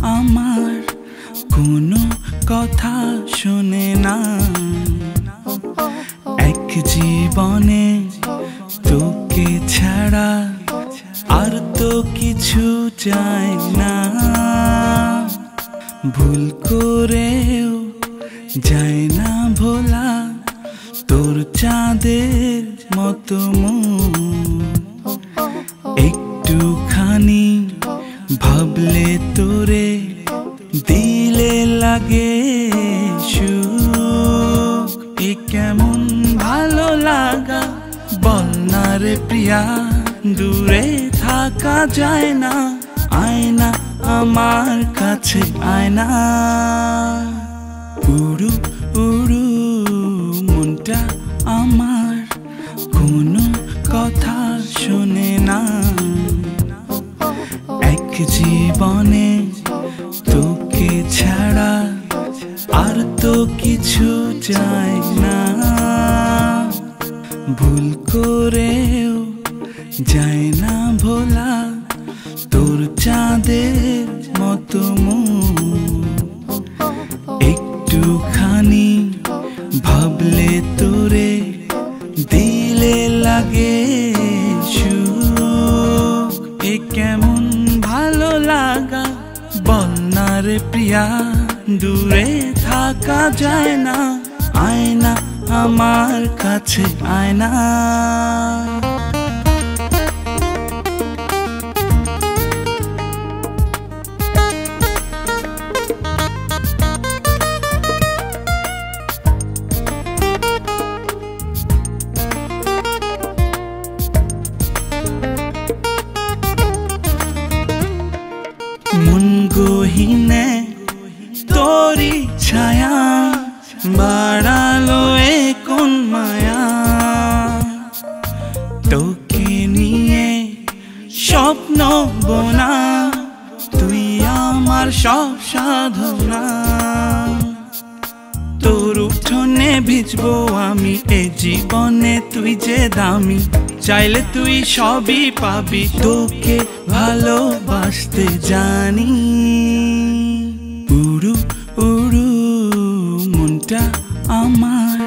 আমার কোনো কথা শোনে না। এক জীবনে তোকে ছাড়া আর তো কিছু চাই না। ভুল করেও যায় না ভোলা তোর চাঁদের মতো মন। একটুখানি ভাবলে তোরে দিলে লাগে সুখ। এ কেমন ভালো লাগা বল না রে প্রিয়া, দূরে থাকা যায় না। আয়না আমার কাছে আয়না। উড়ু উড়ু মনটা আমার কোনো কথা শোনে না। এক জীবনে তোকে ছাড়া আর তো কিছু চাই না। ভুল করেও যায় না ভোলা তোর চাঁদের মতো মন। একটুখানি ভাবলে তোরে দিলে লাগে সুখ। এ কেমন ভালো লাগা বল না রে প্রিয়া, দূরে থাকা যায় না। আয়না আমার কাছে আয়না। মন গহীনে তোরি ছায়া বাড়ালো এ কোন মায়া। তোকে নিয়ে স্বপ্ন বোনা তুই আমার সব সাধনা। তোর উঠোনে ভিজবো আমি এ জীবনে তুই যে দামি। চাইলে তুই সবই পাবি, তোকে ভালোবাসতে জানি। উড়ু উড়ু মনটা আমার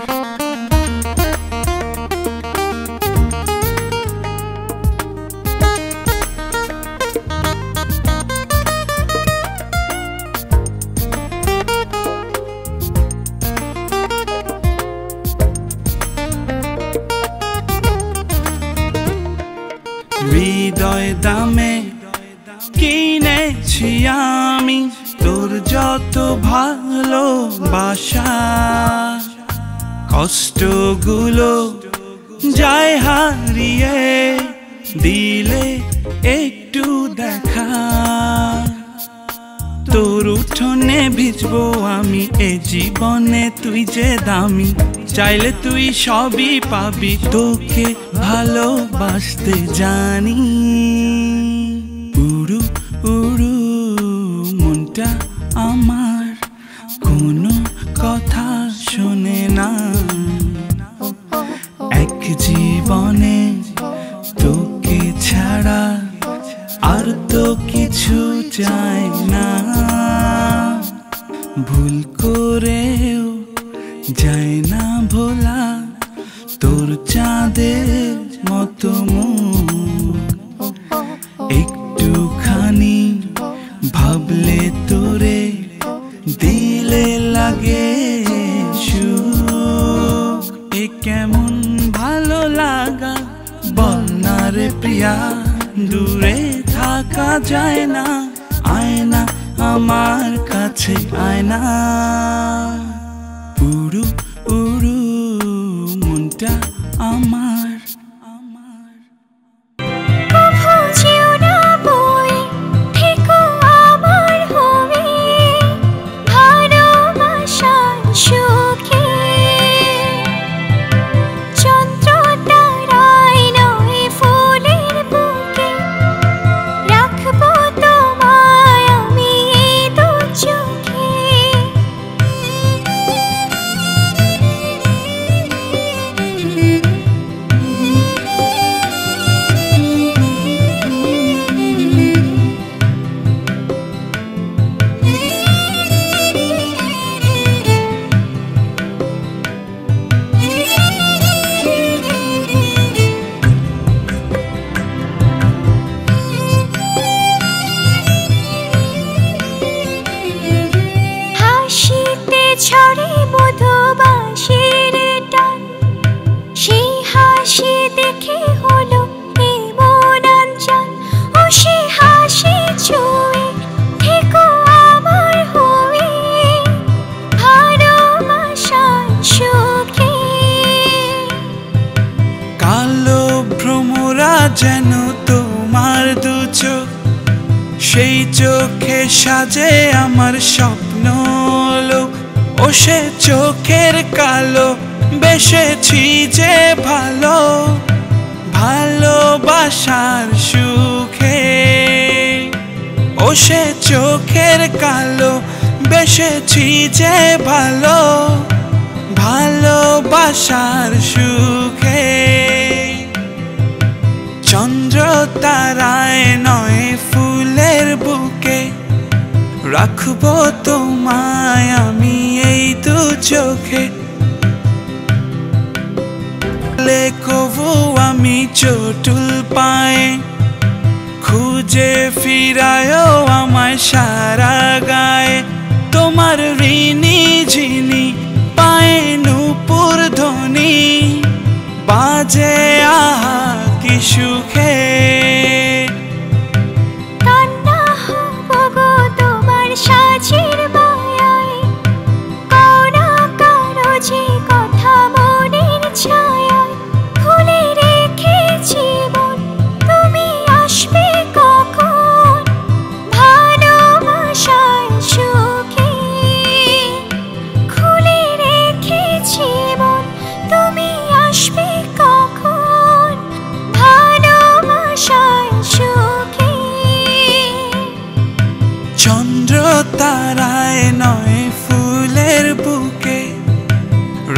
হৃদয় দামে কিনেছি আমি তোর যত ভালোবাসা। কষ্টগুলো যায় হারিয়ে দিলে একটু দেখা। তোর উঠোনে ভিজবো আমি এ জীবনে তুই যে দামি। চাইলে তুই সবই পাবি, তোকে ভালোবাসতে জানি। উড়ু উড়ু মনটা আমার কোনো কথা শোনে না। এক জীবনে তোকে ছাড়া আর তো কিছু চাই না। ভুল করেও যায় না ভোলা তোর চাঁদের মতো মন। একটুখানি ভাবলে তোরে দিলে লাগে সুখ। এ কেমন ভালো লাগা বল না রে প্রিয়া, দূরে থাকা যায় না। আয়না আমার কাছে আয়না। উড়ু উড়ু মনটা আমার যেন তোমার দু চোখ, সেই চোখে সাজে আমার স্বপ্ন লোক। ও সে চোখের কালো বেসেছি যে ভালো, ভালোবাসার সুখে। ও সে চোখের কালো বেসেছি যে ভালো, ভালোবাসার সুখে। চন্দ্র তারায় নয় ফুলের বুকে, রাখবো তোমায় আমি এই দু চোখে। কবু আমি চটুল পায়ে, খুঁজে ফিরায় আমায় সারা গায়ে। তোমার ঋণী ঝিনি পায়ে নূপুর ধ্বনি, বাজে আহা কি সুখে। সাজির মায়ায় কোনা কারো যে কথা মনের ছায়ায় খুলে রেখেছি মন, তুমি আসবে কখন ভালোবাসার সুখে। খুলে রেখেছি মন, তুমি আসবে কখন ভালোবাসার সুখে। চন্দ্র তারায় নয় ফুলের বুকে,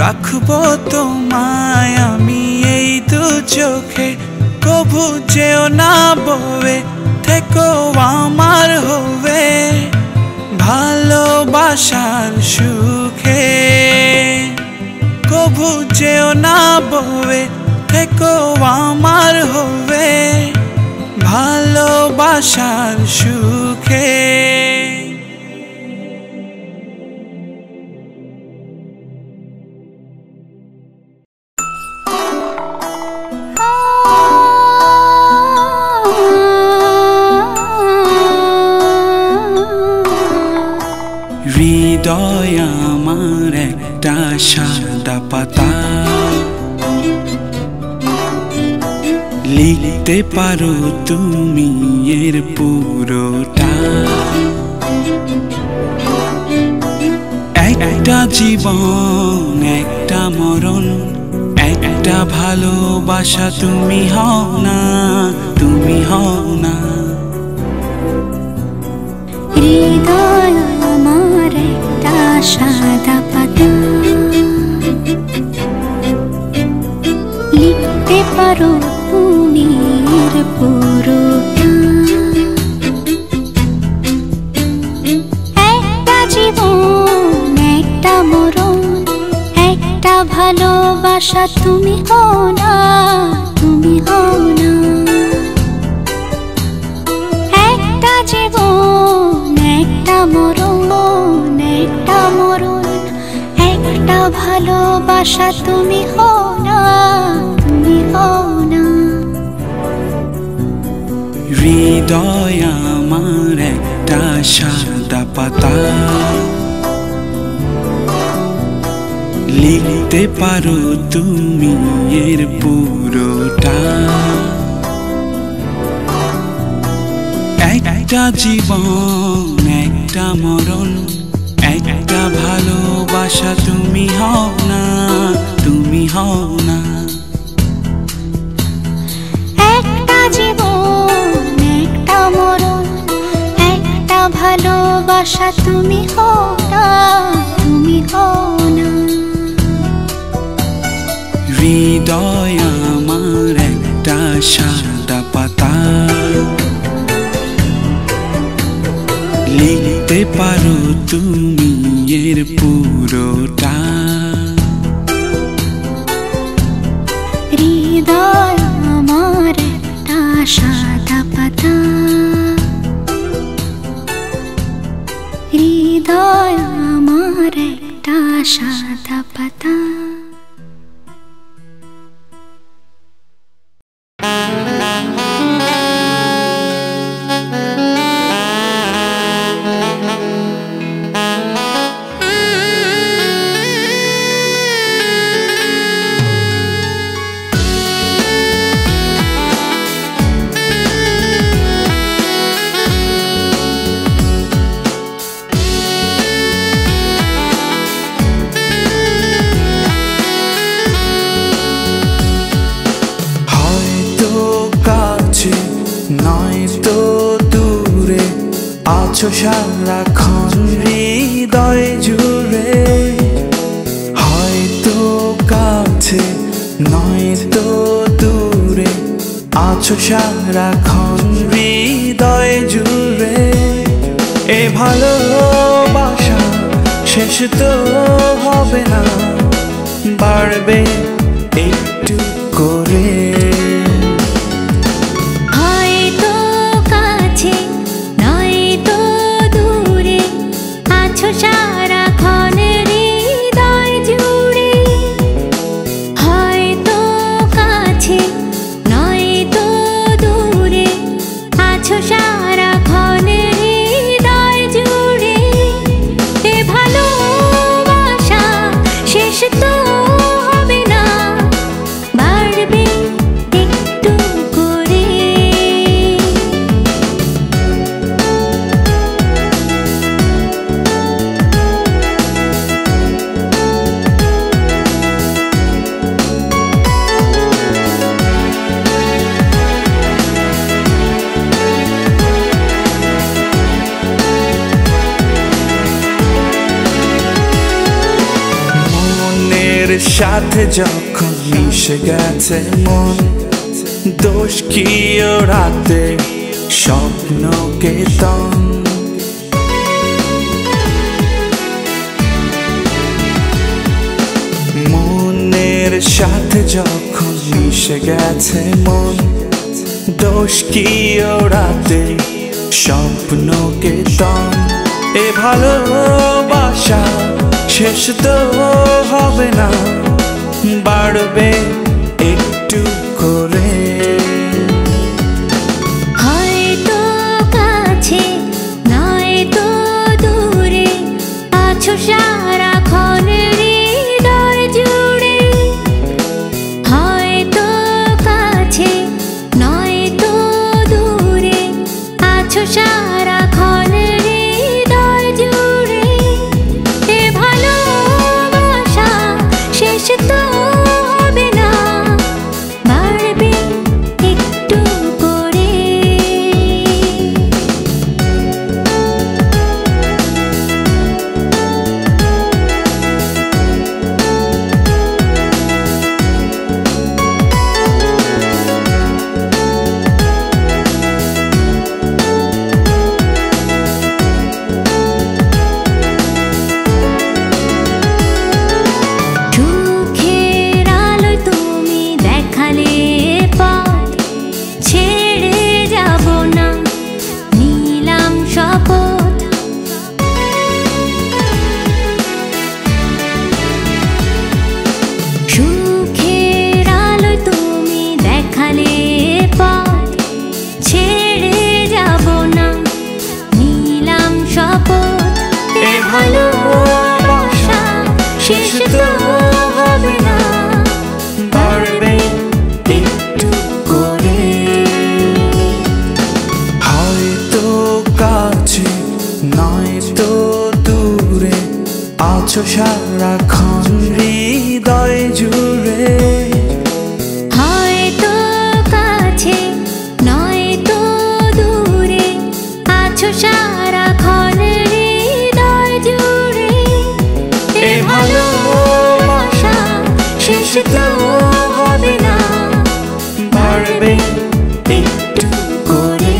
রাখবো তোমায় আমি এই দু চোখে। কবু যেও না ববে, থেকো আমার হবে ভালোবাসার সুখে। কবু যেও না ববে, থেকো আমার হবে ভালোবাসার সুখে। হৃদয় আমার একটা সাদা পাতা, লিখতে পারো তুমি এর পুরোটা। একটা জীবন একটা মরণ, একটা ভালোবাসা তুমি হও না, তুমি হও না। হৃদয় আমার একটা সাদা পাতা, লিখতে পারো তুমি এর পুরোটা। একটা জীবন একটা মরণ, একটা ভালোবাসা তুমি হও না, তুমি হও না। একটা জীবন একটা মরণ, একটা মরণ, একটা ভালোবাসা তুমি হও না, তুমি হও না। হৃদয় আমার একটা সাদা পাতা, লিখতে পারো তুমি এর পুরোটা। একটা জীবন একটা মরণ, একটা ভালোবাসা তুমি হও না, তুমি হও না। একটা জীবন একটা মরণ, একটা ভালোবাসা তুমি হও না, তুমি হও না। হৃদয় আমার একটা সাদা পাতা, লিখতে পারো তুমি এর পুরোটা। হৃদয় আমার একটা সাদা পাতা, হৃদয় আমার একটা সাদা পাতা। আছো সারাক্ষণ হৃদয় জুড়ে, হয়তো কাছে নয়তো দূরে, আছো সারাক্ষণ হৃদয় জুড়ে। এ ভালোবাসা শেষ তো হবে না, বাড়বে একটু করে। হয়তো কাছে নয়তো দূরে, আছো সারাক্ষণ হৃদয় জুড়ে, হয়তো কাছে নয়তো দূরে, আছো সারাক্ষণ হৃদয় জুড়ে। এ ভালোবাসা শেষ তো হবে না, বাড়বে একটু করে। মনের সাথে যখন মিশে গেছে মন, দোষ কি ওড়াতে স্বপ্নকে তন। মনের সাথে যখন মিশে গেছে মন, দোষ কি ওড়াতে স্বপ্নকে তন। এ ভালোবাসা শেষ তো হবে না, বাড়বে একটু করে। হয়তো কাছে নয়তো দূরে, আছো সারাক্ষণ হৃদয় জুড়ে, হয়তো কাছে নয়তো দূরে, আছো সারাক্ষণ হৃদয় জুড়ে। এ ভালোবাসা শেষ তো হবে না, বাড়বে একটু করে। সুখের আলোয় তুমি দেখালে পথ, ছেড়ে যাব না নিলাম শপথ। সুখের আলোয় তুমি দেখালে পথ, ছেড়ে যাব না নিলাম শপথ। এ ভালোবাসা শেষ তো হবে না, বাড়বে একটু করে। হয়তো কাছে নয়তো দূরে, আছো সারাক্ষণ হৃদয় জুড়ে, হয়তো কাছে নয়তো দূরে, আছো সারাক্ষণ হৃদয় জুড়ে। এ ভালোবাসা শেষ তো হবে না, বাড়বে একটু করে।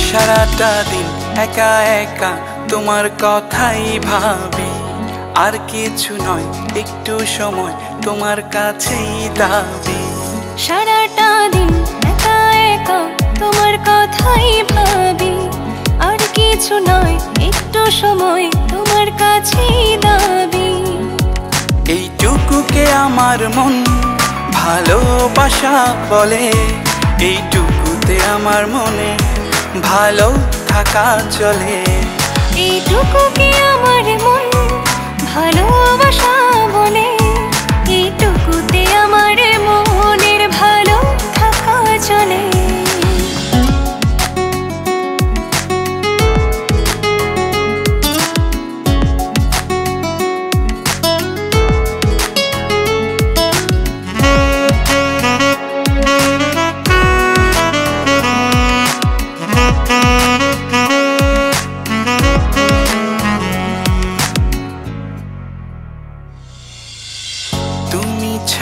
সারাটা দিন একা একা তোমার কথাই ভাবি, আর কিছু নয় একটু সময় তোমার কাছেই দাবি। সারাটা দিন একা একা তোমার কথাই ভাবি, আর কিছু নয় একটু সময় তোমার কাছেই দাবি। এইটুকুকে আমার মন ভালোবাসা বলে, এইটুকুতে আমার মনে ভালো থাকা চলে। এইটুকুকে আমার মন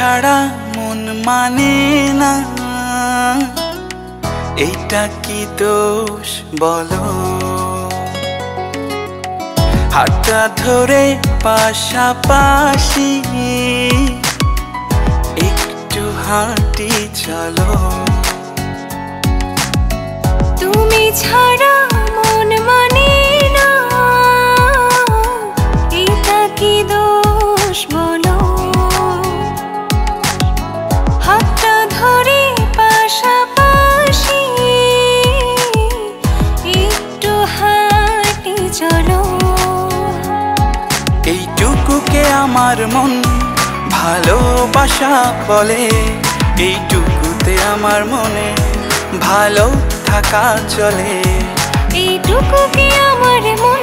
ছাড়া মন মানে না, এইটা কি দোষ বলো? হাতটা ধরে পাশাপাশি একটু হাঁটি চলো। তুমি ছাড়া মন মানে না, এটা কি দোষ বলো? হাতটা ধরে পাশাপাশি একটু হাঁটি চলো। এইটুকুকে আমার মন ভালোবাসা বলে, এইটুকুতে আমার মনে ভালো থাকা চলে। এইটুকুকে আমার মন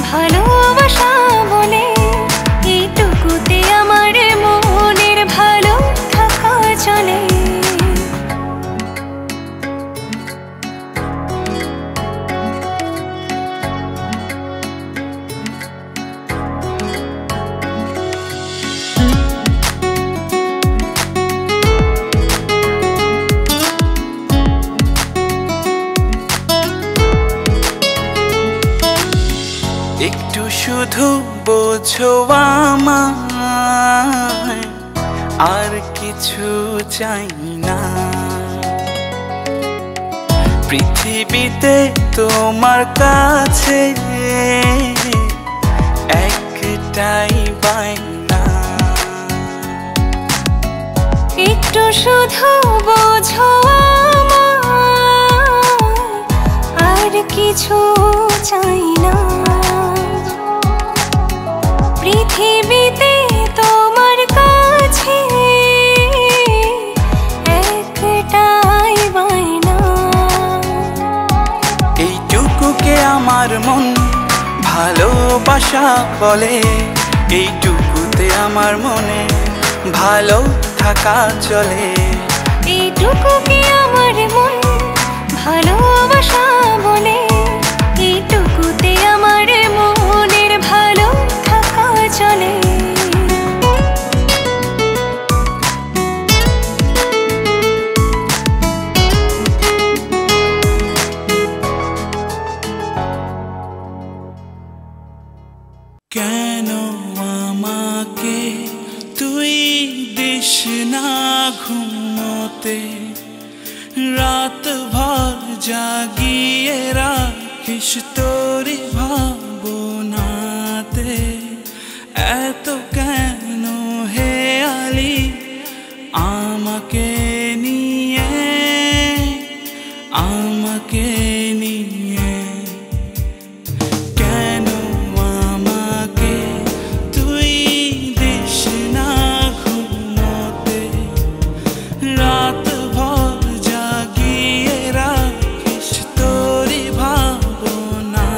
ভালোবাসা বলে, এইটুকুতে আমার মনের ভালো থাকা চলে। একটু শুধু বোঝো আমায়, আর কিছু চাই না। পৃথিবীতে তোমার কাছে একটাই বায়না। একটু শুধু বোঝো আমায়, আর কিছু চাই না। পৃথিবীতে তোমার কাছে একটাই বায়না। এইটুকুকে আমার মন ভালোবাসা বলে, এইটুকুতে আমার মনে ভালো থাকা চলে। এইটুকুকে আমার মন ভালোবাসা বলে, এইটুকুতে আমার মনের ভালো থাকা চলে। কেন আমাকে তুই দিস না ঘুমোতে, রাত ভর জাগিয়ে রাখিস তোরি ভাবনাতে। এত কেন হে আলি আমাকে নিয়ে, আমাকে নিয়ে। কেন আমাকে তুই দিস না ঘুমোতে, রাত ভর জাগিয়ে রাখিস তোরি ভাবনাতে।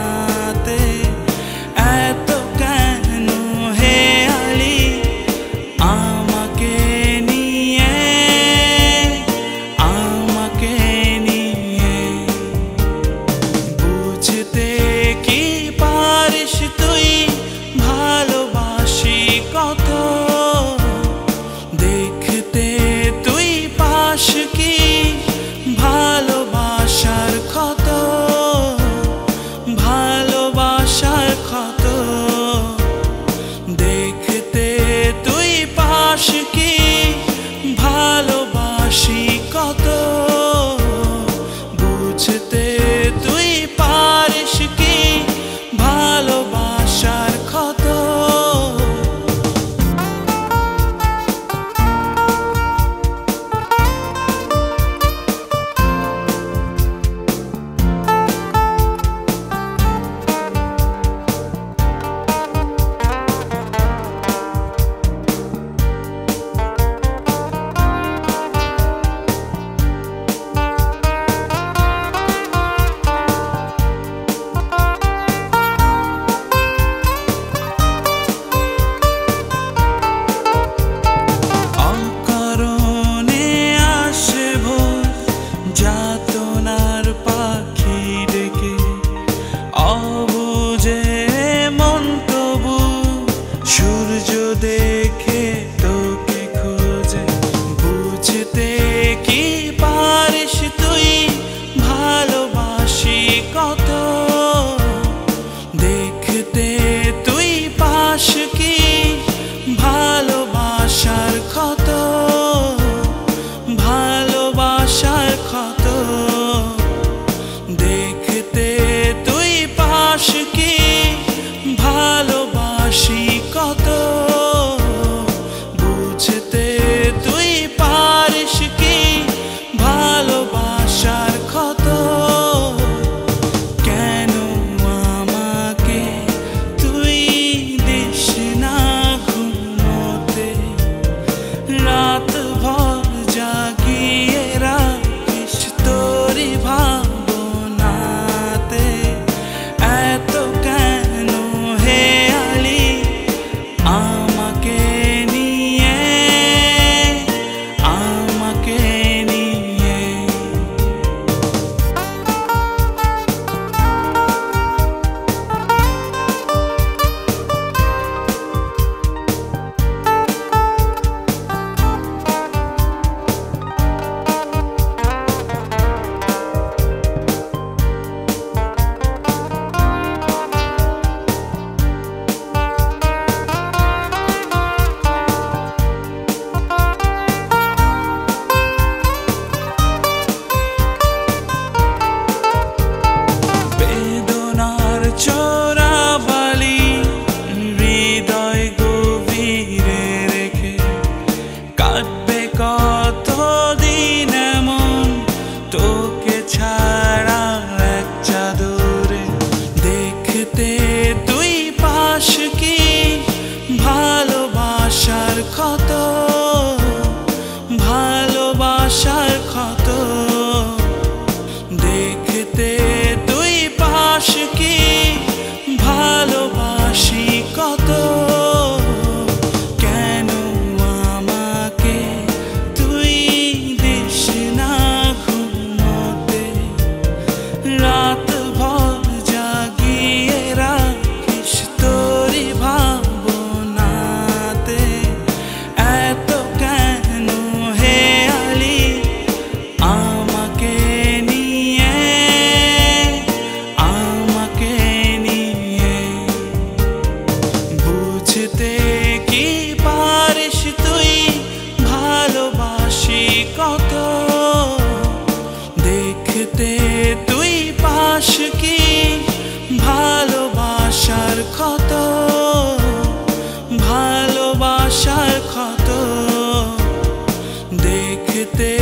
বুঝতে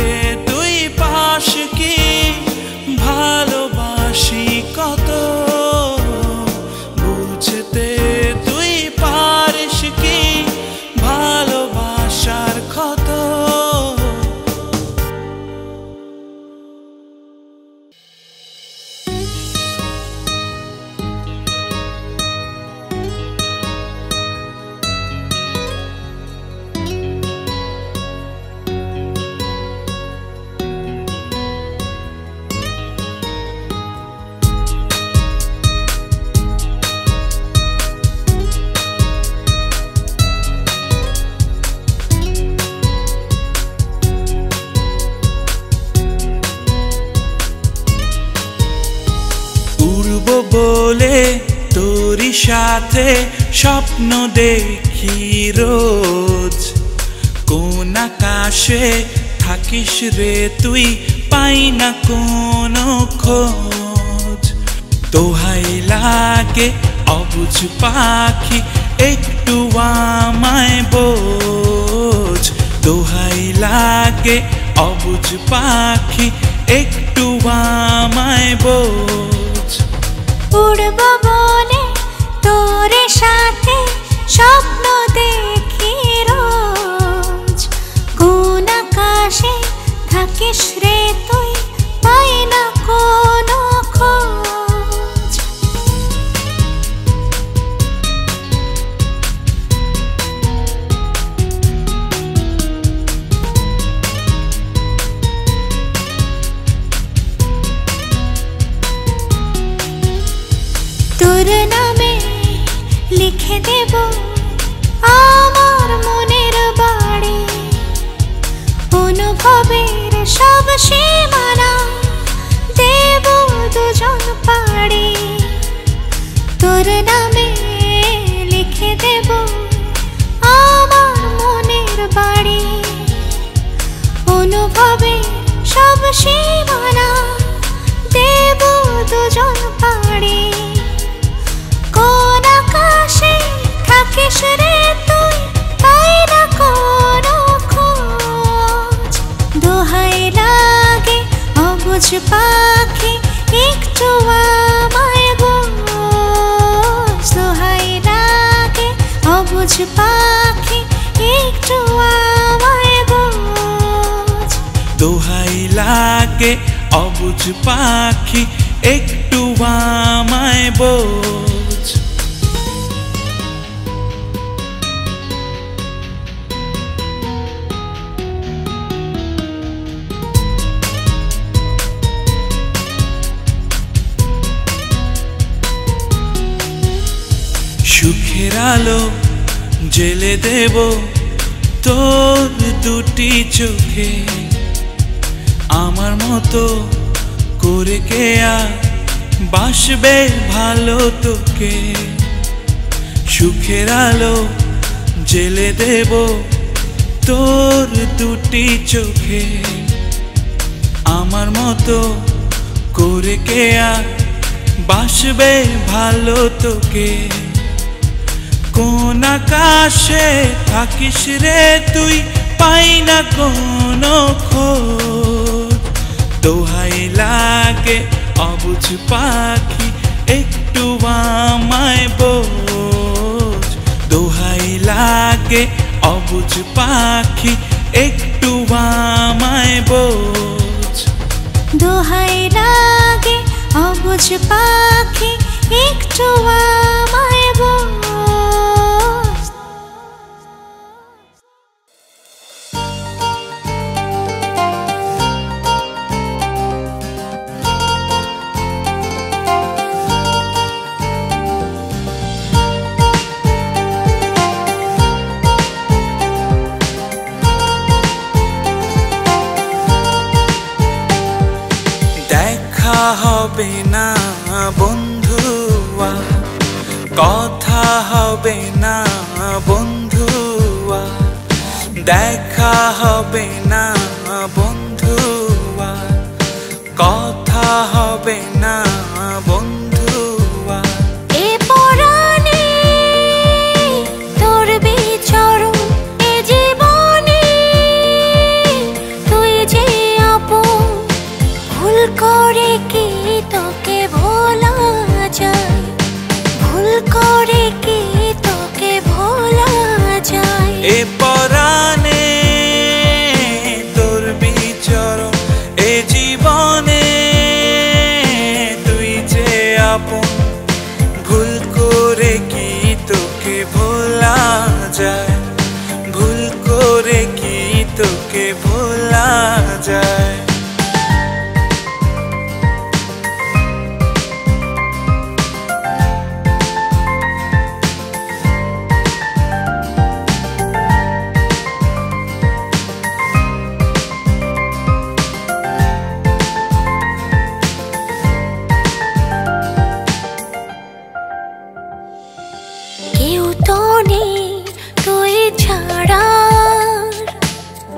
তুই পাস কি ভালোবাসি কত, বুঝতে তুই পারিস কি ভালোবাসার ক্ষত। বলে তোরই সাথে স্বপ্ন দেখি রোজ, কোন আকাশে থাকিস রে তুই পাই না কোনো খোঁজ। দোহাই লাগে অবুঝ পাখি একটু আমায় বোঝ, দোহাই লাগে অবুঝ পাখি একটু আমায় বোঝ। উড়ব বলে তোরে সাথে স্বপ্ন দেখি রোজ, কোন আকাশে থাকিস রে তুই পাই না কোনো খোঁজ। তোর নামে লিখে দেব আমার মনের বাড়ি, অনুভবের সব সীমানা দেব দুজন পাড়ি। তোর নামে লিখে দেব আমার মনের বাড়ি, অনুভবের সব সীমানা দেব দুজন পাড়ি। কোন আকাশে থাকিস রে তুই পাই না কোনো খোঁজ, দোহাই লাগে অবুঝ পাখি একটু আমায় বোঝ। দোহাই লাগে অবুঝ পাখি একটু আমায় বোঝ। দোহাই লাগে অবুঝ পাখি একটু আমায় বোঝ। সুখের আলো জেলে দেব তোর দুটি চোখে, আমার মতো করে কে আর বাসবে ভালো তোকে। সুখের আলো জেলে দেব তোর দুটি চোখে, আমার মতো করে কে আর বাসবে ভালো তোকে। কোন আকাশে থাকিস রে তুই পাই না কোনো খোঁজ, দোহাই লাগে অবুঝ পাখি একটু আমায় বোঝ। দোহাই লাগে অবুঝ পাখি একটু আমায় বোঝ। দোহাই লাগে অবুঝ পাখি একটু আমায় বোঝ। দেখা হবে না বন্ধু, কথা হবে না বন্ধু, দেখা হবে না বন্ধু, কথা হবে না বন্ধু। এ পরাণে তোর বিচরণ, এ জীবনে তুই কেউ তো নেই তুই ছাড়া,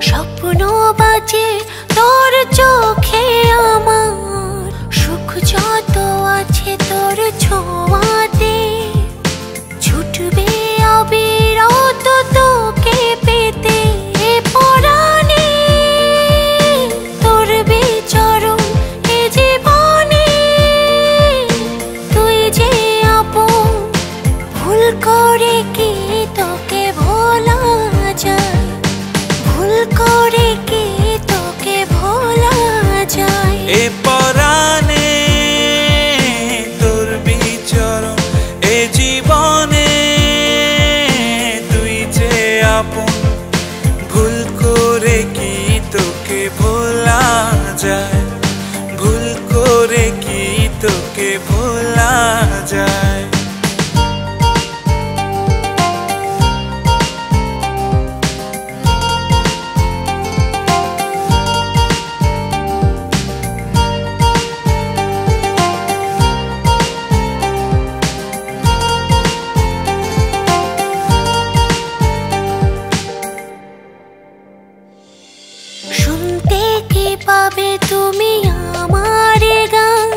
স্বপ্ন বাজে তোর চোখে আমার, সুখ যত আছে তোর ছোঁয়াতে, ছুটবে অবিরত তোকে পেতে। পরাণে তোর বিচরণ এ জীবনে, তুই যে আপন, ভুল করে কি তোকে ভোলা যায়, ভুল করে কি তোকে ভোলা যায়। এ পরাণে তোর বিচরণ এ জীবনে, তুই যে আপন, ভুল করে কি তোকে ভোলা যায়, ভুল করে কি তোকে ভোলা যায়। শুনতে কি পাবে তুমি আমার গান,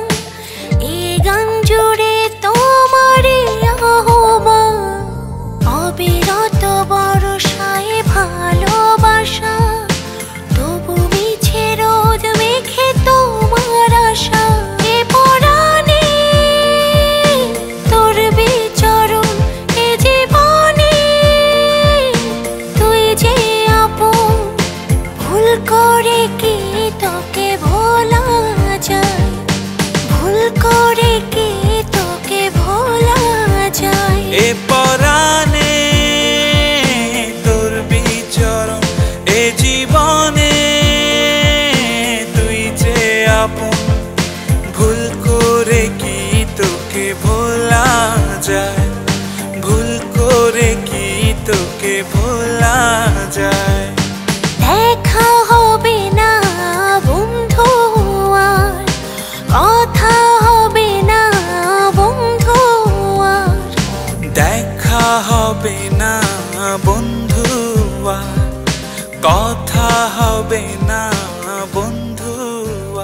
এই গান জুড়ে তোমার আহ্বান, অবিরত বর্ষায় ভালোবাসা, তবু মিছে রোদ মেঘে তোমার আশা। এ পরাণে তোর বিচরণ এ জীবনে, তুই যে আপন, ভুল করে কি তোকে ভোলা যায়, ভুল করে কি তোকে ভোলা যায়। এ পরাণে তোর বিচরণ এ জীবনে, তুই যে আপন, ভুল করে কি তোকে ভোলা যায়, ভুল করে কি তোকে ভোলা যায়। দেখা হবে না বন্ধু আর, কথা হবে না বন্ধু আর, দেখা হবে না বন্ধু আর, কথা হবে না বন্ধু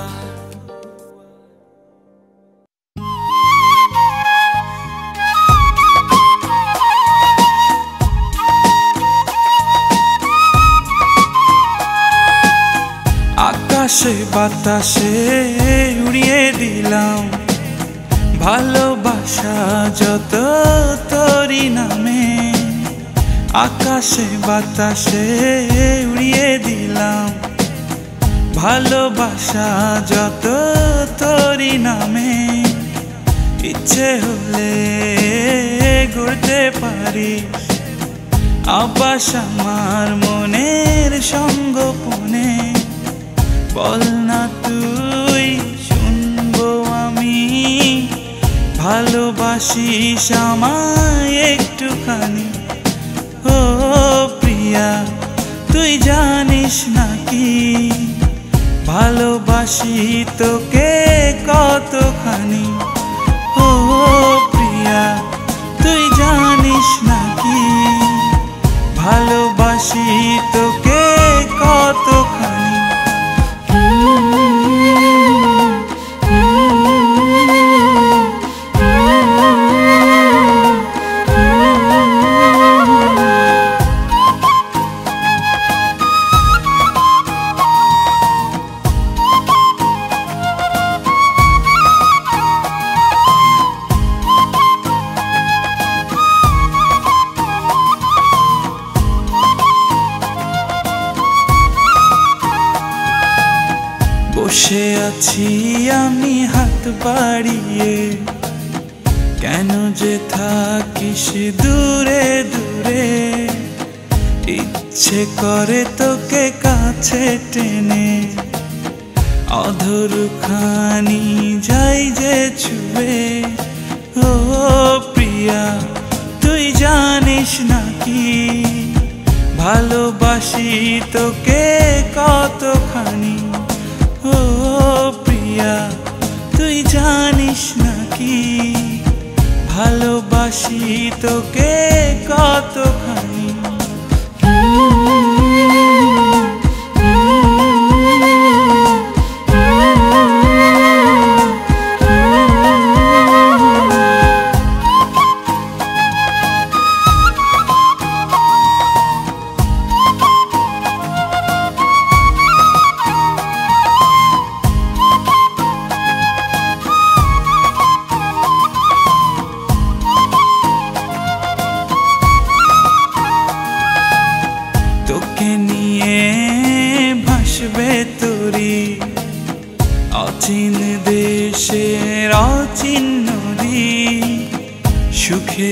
আর। আকাশে বাতাসে উড়িয়ে দিলাম ভালোবাসা যত তোরি নামে, আকাশে বাতাসে উড়িয়ে দিলাম ভালোবাসা যত তোরি নামে। ইচ্ছে হলে ঘুরতে পারিস আবাস আমার মনের সঙ্গোপনে, বল না তুই শুনবো আমি, ভালোবাসিস আমায় একটুখানি। ও প্রিয়া তুই জানিস নাকি, ভালোবাসি তোকে কতখানি। ও প্রিয়া তুই জানিস নাকি, ভালোবাসি তোকে কতখানি। বসে আছি আমি হাত বাড়িয়ে, কেন যে থাকিস দূরে দূরে, ইচ্ছে করে তোকে কাছে টেনে, অধরখানি যাই যে ছুঁয়ে। ও প্রিয়া তুই জানিস নাকি, ভালোবাসি তোকে কতখানি। ও প্রিয়া তুই জানিস নাকি, ভালোবাসি তোকে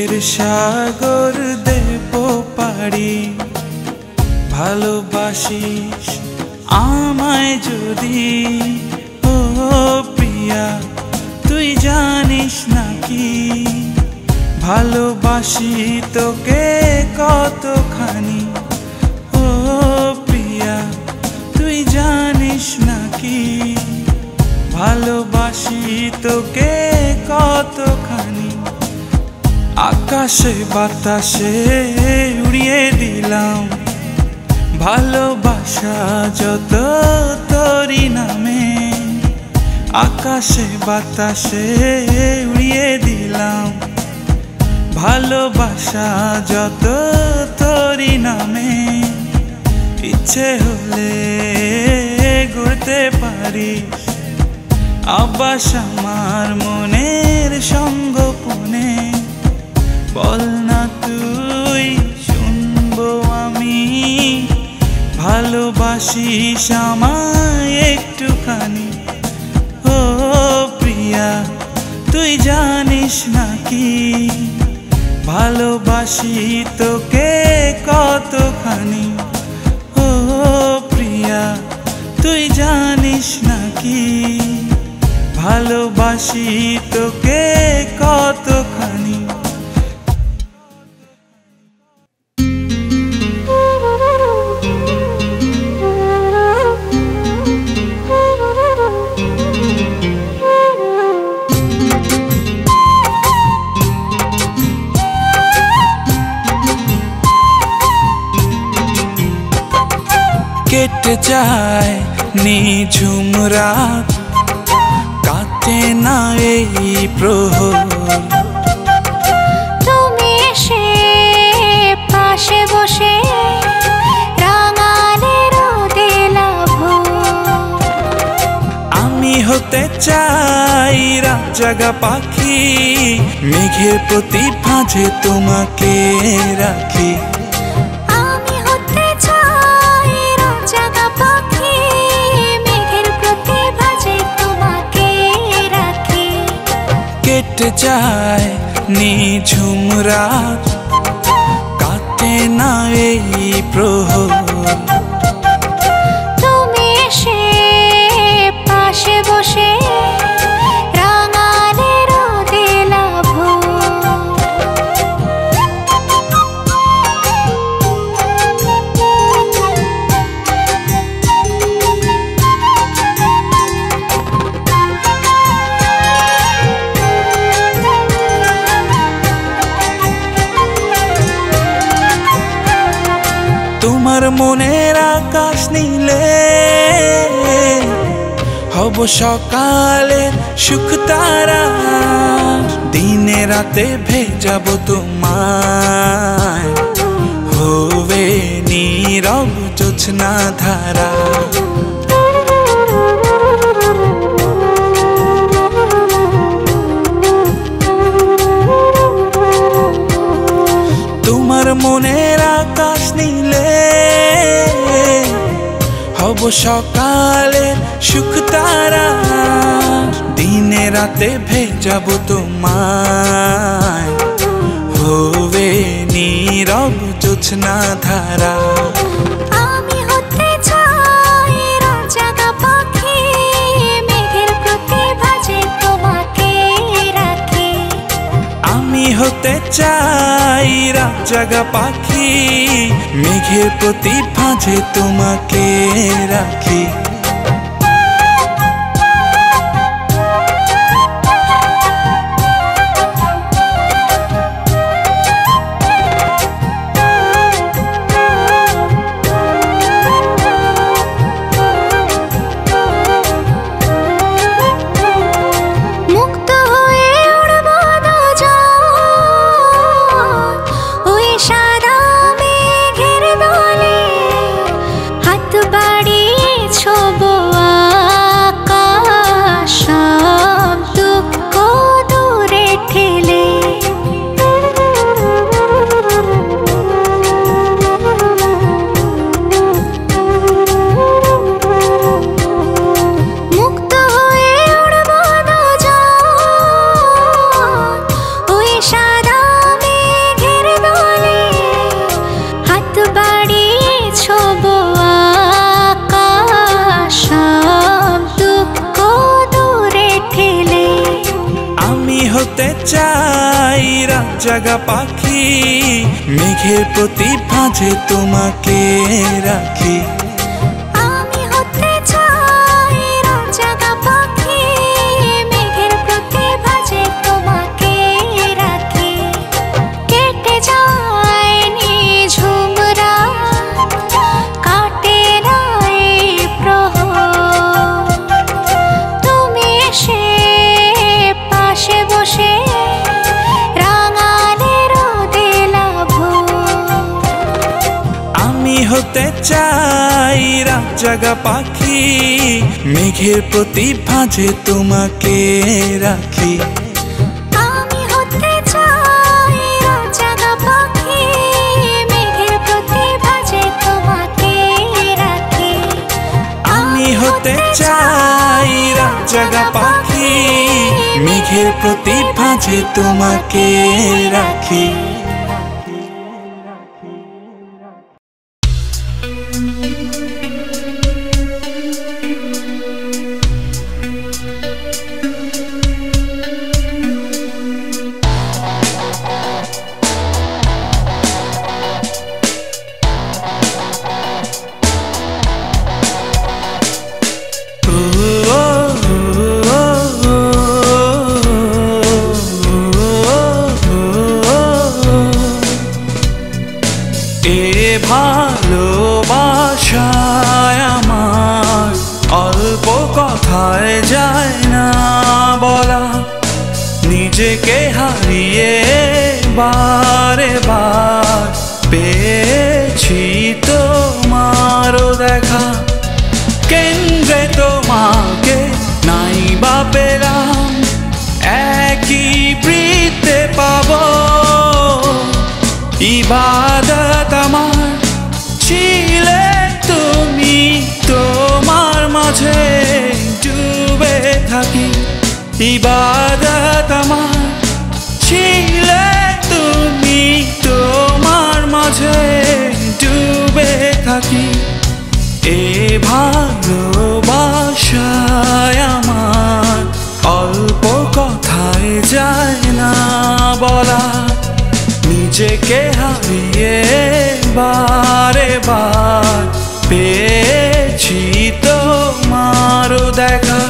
সুখের সাগর দেব পাড়ি ভালোবাসিস আমায় যদি ও প্রিয়া তুই জানিস নাকি ভালোবাসি তোকে কতখানি ও প্রিয়া তুই জানিস নাকি ভালোবাসি তোকে কতখানি আকাশে বাতাসে উড়িয়ে দিলাম ভালোবাসা যত তোরি নামে আকাশে বাতাসে উড়িয়ে দিলাম ভালোবাসা যত তোরি নামে ইচ্ছে হলে গড়তে পারিস আবাস আমার মনের সঙ্গোপনে বল না তুই শুনবো আমি ভালোবাসিস আমায় একটুখানি ও প্রিয়া তুই জানিস নাকি ভালোবাসি তোকে কতখানি ও প্রিয়া তুই জানিস নাকি ভালোবাসি তোকে কতখানি কেটে যায় নিঝুম রাত কাটে না এই প্রহর তুমি এসে পাশে বসে রাঙালে রোদে লাভ আমি হতে চাই রাত জাগা পাখি মেঘের প্রতি ভাঁজে তোমাকে রাখি কেটে যায় নিঝুম রাত কাটে না এই প্রহর তুমি এসে পাশে বসে রাঙালে রোদে লাভ তোমার মনের আকাশ নীলে হব সকালে সুখ তারা দিনে রাতে ভেজাবো তোমায় হবে নীরব জোছনা ধারা তোমার মনের আকাশ নীলে হব সকালে সুখ তারা দিনে রাতে ভেজাবো তোমায় হবে নীরব জোছনা ধারা আমি হতে চাই রাত জাগা পাখি মেঘের প্রতি ভাঁজে তোমাকে রাখি আমি হতে চাই রাত জাগা পাখি মেঘের প্রতি ভাঁজে তোমাকে রাখি বাড়িয়েছো জাগা পাখি মেঘের প্রতি ভাঁজে তোমাকে রাখি আমি হতে চাই রাত জাগা পাখি মেঘের প্রতি ভাঁজে তোমাকে রাখি কেটে যায় নিঝুম রাত কাটে না এই প্রহর তুমি এসে পাশে বসে হতে চাই রাত জাগা পাখি মেঘের প্রতি ভাঁজে তোমাকে রাখি আমি হতে চাই রাত জাগা পাখি মেঘের প্রতি ভাঁজে তোমাকে রাখি আমি হতে চাই রাত জাগা পাখি মেঘের প্রতি ভাঁজে তোমাকে রাখি ভালোবাসায় আমার অল্প কথায় যায় না বলা নিজেকে হারিয়ে বারে বার পেয়েছি তোমারও দেখা কেন্দ্রে তোমাকে নাই বা পেলাম একই বৃত্তে পাবো ইবাদত আমার ছিলে তুমি তোমার মাঝে ডুবে থাকি ইবাদত আমার ছিলে তুমি তোমার মাঝে ডুবে থাকি এ ভালোবাসায় আমার অল্প কথায় যায় না বলা নিজেকে হারিয়ে বারে বার পেয়েছি তোমারও দেখা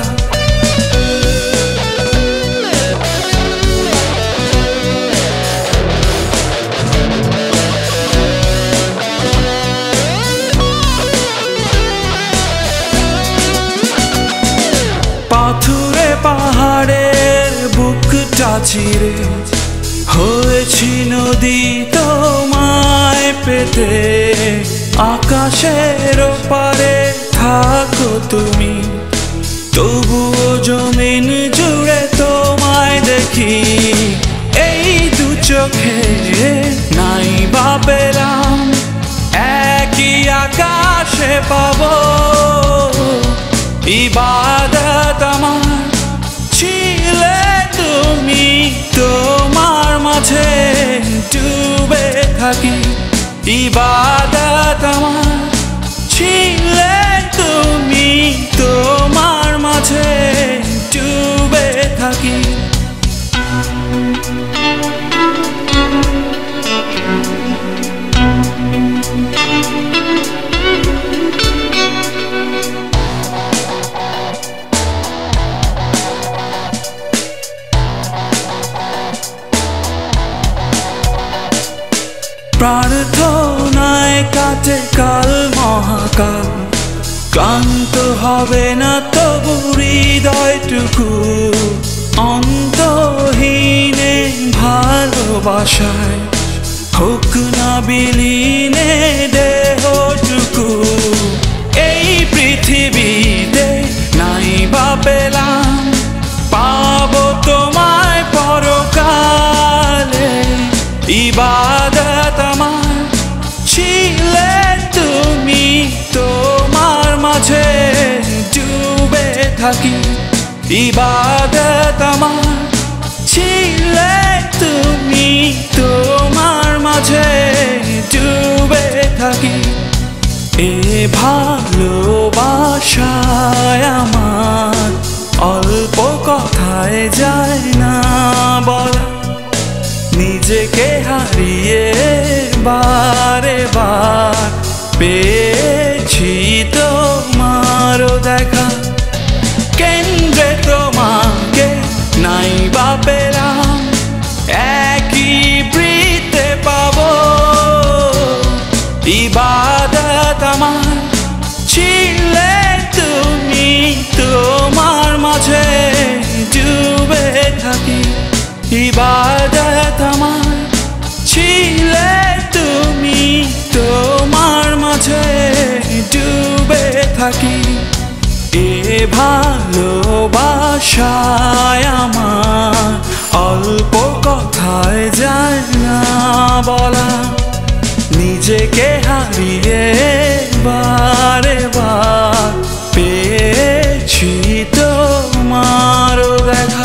পাথুরে পাহাড়ের বুকটা চিরে হয়েছি নদী তোমায় পেতে আকাশের পারে থাকো তুমি তবুও জমিন জুড়ে তোমায় দেখি এই দু চোখে নাই বা পেলাম একই আকাশে পাবো ইবাদত আমার ছিলে তুমি তোমার মাঝে ডুবে থাকি ইবাদত আমার ছিলে তুমি তোমার মাঝে ডুবে থাকি প্রার্থনায় কাটে কাল মহাকাল ক্লান্ত হবে না তবু হৃদয়টুকু অন্তহীনে ভালোবাসায় হোক না বিলীনে দেহটুকু এই পৃথিবীতে নাই বা পেলাম পাবো তোমায় পরকালে ইবাদত আমার ছিলে তুমি তোমার মাঝে ডুবে থাকি ইবাদত আমার ছিলে তুমি তোমার মাঝে ডুবে থাকি এ ভালোবাসায় আমার অল্প কথায় যায় না বলা নিজেকে হারিয়ে বারে বার পেয়েছি তোমারও দেখা। কেন্দ্রে তোমাকে নাই বা পেলাম, একই বৃত্তে পাবো। ইবাদত আমার ছিলে তুমি, তোমার মাঝে ডুবে থাকি। ইবাদত আমার ছিলে তুমি, তোমার মাঝে ডুবে থাকি। এ ভালোবাসায় আমার অল্প কথায় যায় না বলা। নিজেকে হারিয়ে বারে বার পেয়েছি তোমারও দেখা।